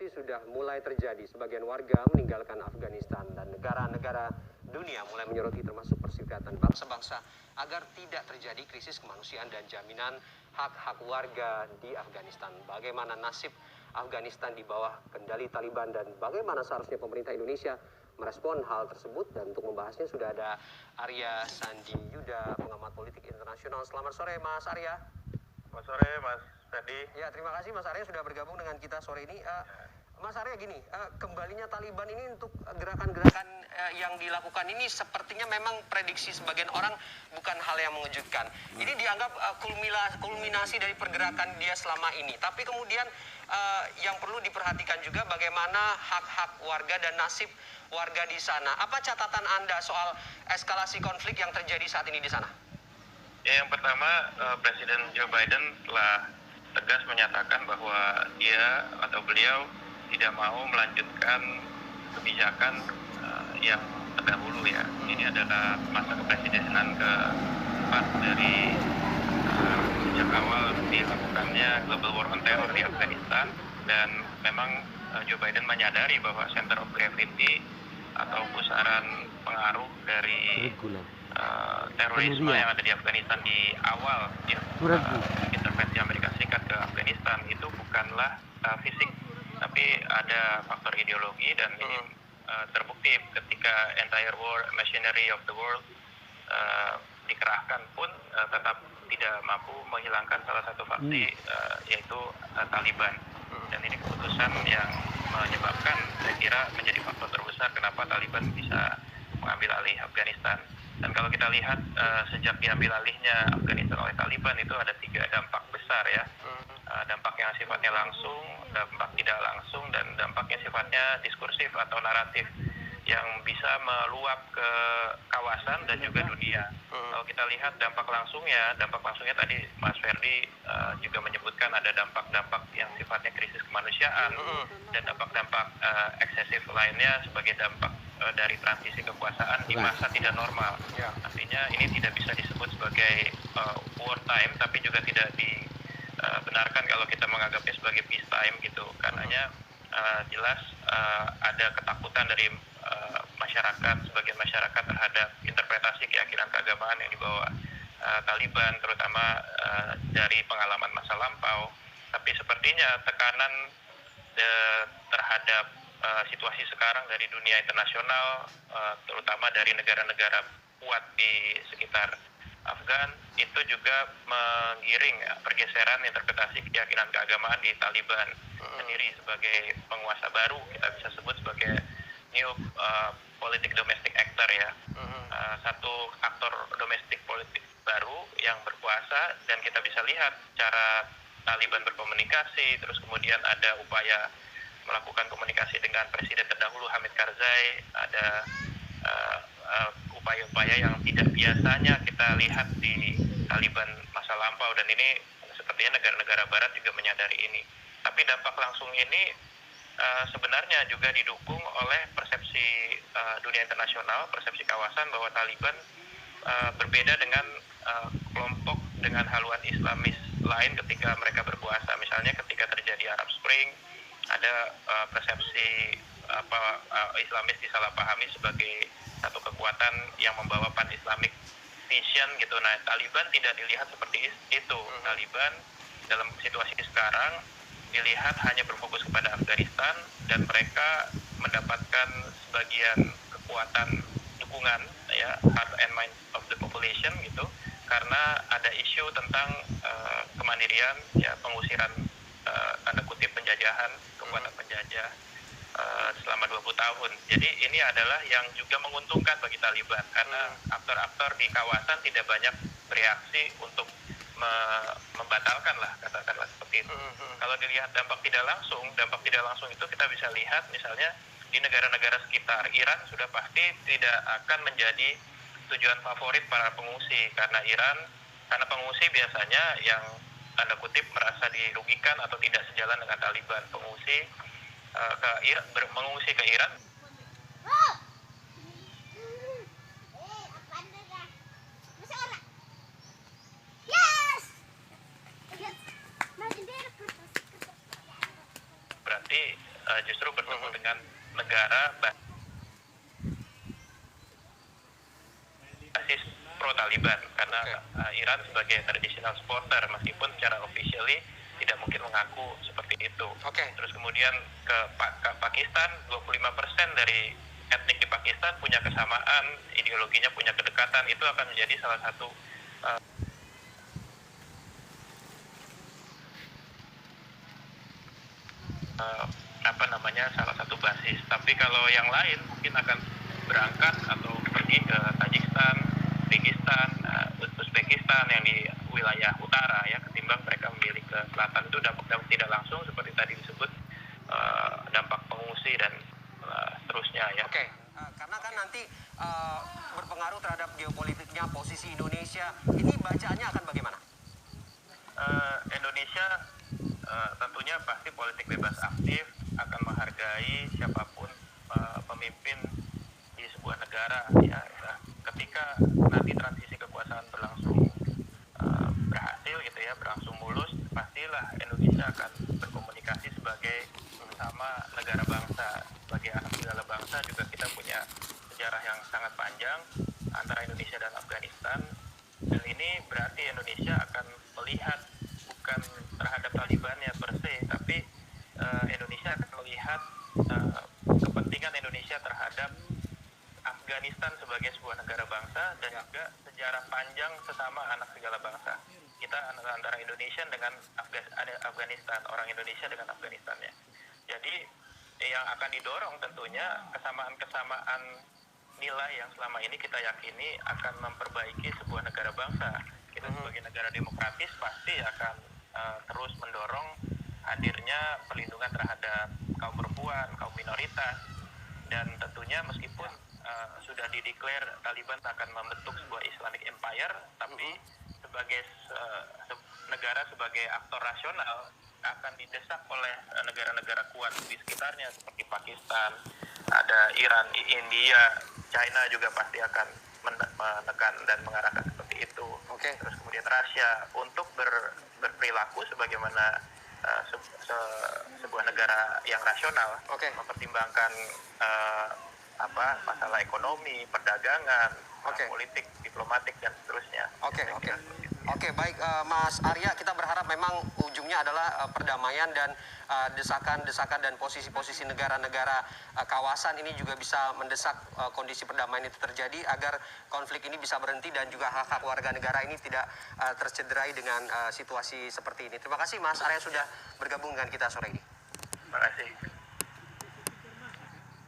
migrasi sudah mulai terjadi. Sebagian warga meninggalkan Afghanistan dan negara-negara dunia mulai menyoroti termasuk Perserikatan Bangsa-Bangsa agar tidak terjadi krisis kemanusiaan dan jaminan hak-hak warga di Afghanistan. Bagaimana nasib Afghanistan di bawah kendali Taliban dan bagaimana seharusnya pemerintah Indonesia merespon hal tersebut, dan untuk membahasnya sudah ada Arya Sandi Yuda, pengamat politik internasional. Selamat sore Mas Arya. Selamat sore Mas Ferdi. Ya, terima kasih Mas Arya sudah bergabung dengan kita sore ini. Mas Arya, gini, kembalinya Taliban ini untuk gerakan-gerakan yang dilakukan ini sepertinya memang prediksi sebagian orang bukan hal yang mengejutkan. Ini dianggap kulminasi dari pergerakan dia selama ini. Tapi kemudian yang perlu diperhatikan juga bagaimana hak-hak warga dan nasib warga di sana. Apa catatan Anda soal eskalasi konflik yang terjadi saat ini di sana? Ya, yang pertama, Presiden Joe Biden telah tegas menyatakan bahwa dia atau beliau tidak mau melanjutkan kebijakan yang terdahulu ya. Ini adalah masa kepresidenan keempat dari sejak awal dilakukannya global war on terror di Afghanistan, dan memang Joe Biden menyadari bahwa center of gravity atau pusaran pengaruh dari terorisme yang ada di Afghanistan di awal intervensi Amerika Serikat ke Afghanistan itu bukanlah fisik, tapi ada faktor ideologi, dan ini terbukti ketika entire war machinery of the world dikerahkan pun tetap tidak mampu menghilangkan salah satu faksi yaitu Taliban. Dan ini keputusan yang menyebabkan, saya kira, menjadi faktor terbesar kenapa Taliban bisa mengambil alih Afghanistan. Dan kalau kita lihat sejak diambil alihnya Afghanistan oleh Taliban itu ada 3 dampak besar ya. Dampak yang sifatnya langsung, dampak tidak langsung, dan dampak yang sifatnya diskursif atau naratif yang bisa meluap ke kawasan dan juga dunia. Kalau kita lihat dampak langsungnya tadi Mas Ferdi juga menyebutkan ada dampak-dampak yang sifatnya krisis kemanusiaan dan dampak-dampak eksesif lainnya sebagai dampak dari transisi kekuasaan di masa tidak normal. Artinya ini tidak bisa disebut sebagai wartime, tapi juga tidak dibenarkan kalau kita menganggapnya sebagai peacetime gitu. Karenanya jelas ada ketakutan dari sebagian masyarakat terhadap interpretasi keyakinan keagamaan yang dibawa Taliban, terutama dari pengalaman masa lampau. Tapi sepertinya tekanan terhadap situasi sekarang dari dunia internasional, terutama dari negara-negara kuat di sekitar Afgan, itu juga menggiring pergeseran interpretasi keyakinan keagamaan di Taliban sendiri sebagai penguasa baru, kita bisa sebut sebagai new politik domestic actor ya. Satu aktor domestik politik baru yang berkuasa, dan kita bisa lihat cara Taliban berkomunikasi, terus kemudian ada upaya melakukan komunikasi dengan presiden terdahulu Hamid Karzai, ada upaya-upaya yang tidak biasanya kita lihat di Taliban masa lampau, dan ini sepertinya negara-negara barat juga menyadari ini. Tapi dampak langsung ini sebenarnya juga didukung oleh persepsi dunia internasional, persepsi kawasan bahwa Taliban berbeda dengan kelompok dengan haluan Islamis lain ketika mereka berkuasa. Misalnya ketika terjadi Arab Spring, ada persepsi Islamis disalahpahami sebagai satu kekuatan yang membawa pan-Islamic vision gitu. Nah, Taliban tidak dilihat seperti itu. Taliban dalam situasi sekarang dilihat hanya berfokus kepada Afghanistan, dan mereka mendapatkan sebagian kekuatan dukungan ya, heart and mind of the population gitu, karena ada isu tentang kemandirian ya, pengusiran tanda kutip penjajahan, kekuatan penjajah selama 20 tahun. Jadi ini adalah yang juga menguntungkan bagi Taliban, karena aktor-aktor di kawasan tidak banyak bereaksi untuk membatalkan lah, katakanlah seperti itu. Kalau dilihat dampak tidak langsung itu kita bisa lihat misalnya di negara-negara sekitar. Iran sudah pasti tidak akan menjadi tujuan favorit para pengungsi, karena pengungsi biasanya yang tanda kutip merasa dirugikan atau tidak sejalan dengan Taliban. Pengungsi mengungsi ke Iran berarti justru bertemu dengan negara basis pro Taliban, karena Iran sebagai traditional supporter meskipun secara officially tidak mungkin mengaku seperti itu. Terus kemudian ke Pakistan, 25% dari etnik di Pakistan punya kesamaan, ideologinya punya kedekatan, itu akan menjadi salah satu salah satu basis. Tapi kalau yang lain mungkin akan berangkat atau pergi ke Tajikistan, Kyrgyzstan, Uzbekistan yang di wilayah utara ya, ketimbang mereka memilih ke selatan. Itu dampak tidak langsung seperti tadi disebut, dampak pengungsi dan seterusnya ya. Karena kan nanti berpengaruh terhadap geopolitiknya posisi Indonesia. Ini bacaannya akan bagaimana? Indonesia tentunya pasti politik bebas aktif, akan menghargai siapapun pemimpin di sebuah negara ya. Ketika nanti transisi kekuasaan berlangsung berhasil gitu ya, berlangsung mulus, pastilah Indonesia akan berkomunikasi sebagai sama negara bangsa, sebagai anak segala bangsa. Juga kita punya sejarah yang sangat panjang antara Indonesia dan Afghanistan, dan ini berarti Indonesia akan melihat bukan terhadap Taliban ya per se, tapi Indonesia akan melihat kepentingan Indonesia terhadap Afghanistan sebagai sebuah negara bangsa, dan juga sejarah panjang sesama anak segala bangsa. Kita antara Indonesia dengan Afghanistan, orang Indonesia dengan Afghanistan ya. Jadi yang akan didorong tentunya kesamaan-kesamaan nilai yang selama ini kita yakini akan memperbaiki sebuah negara bangsa. Kita sebagai negara demokratis pasti akan terus mendorong hadirnya perlindungan terhadap kaum perempuan, kaum minoritas, dan tentunya meskipun sudah dideklar Taliban akan membentuk sebuah Islamic Empire, tapi sebagai negara sebagai aktor rasional akan didesak oleh negara-negara kuat di sekitarnya seperti Pakistan, ada Iran, India, China juga pasti akan menekan dan mengarahkan seperti itu. Terus kemudian Rusia untuk berperilaku sebagaimana sebuah negara yang rasional, mempertimbangkan masalah ekonomi, perdagangan, politik, diplomatik dan seterusnya. Baik Mas Arya, kita berharap memang ujungnya adalah perdamaian dan desakan-desakan dan posisi-posisi negara-negara kawasan ini juga bisa mendesak kondisi perdamaian itu terjadi agar konflik ini bisa berhenti dan juga hak-hak warga negara ini tidak tercederai dengan situasi seperti ini. Terima kasih Mas Arya sudah bergabung dengan kita sore ini. Terima kasih.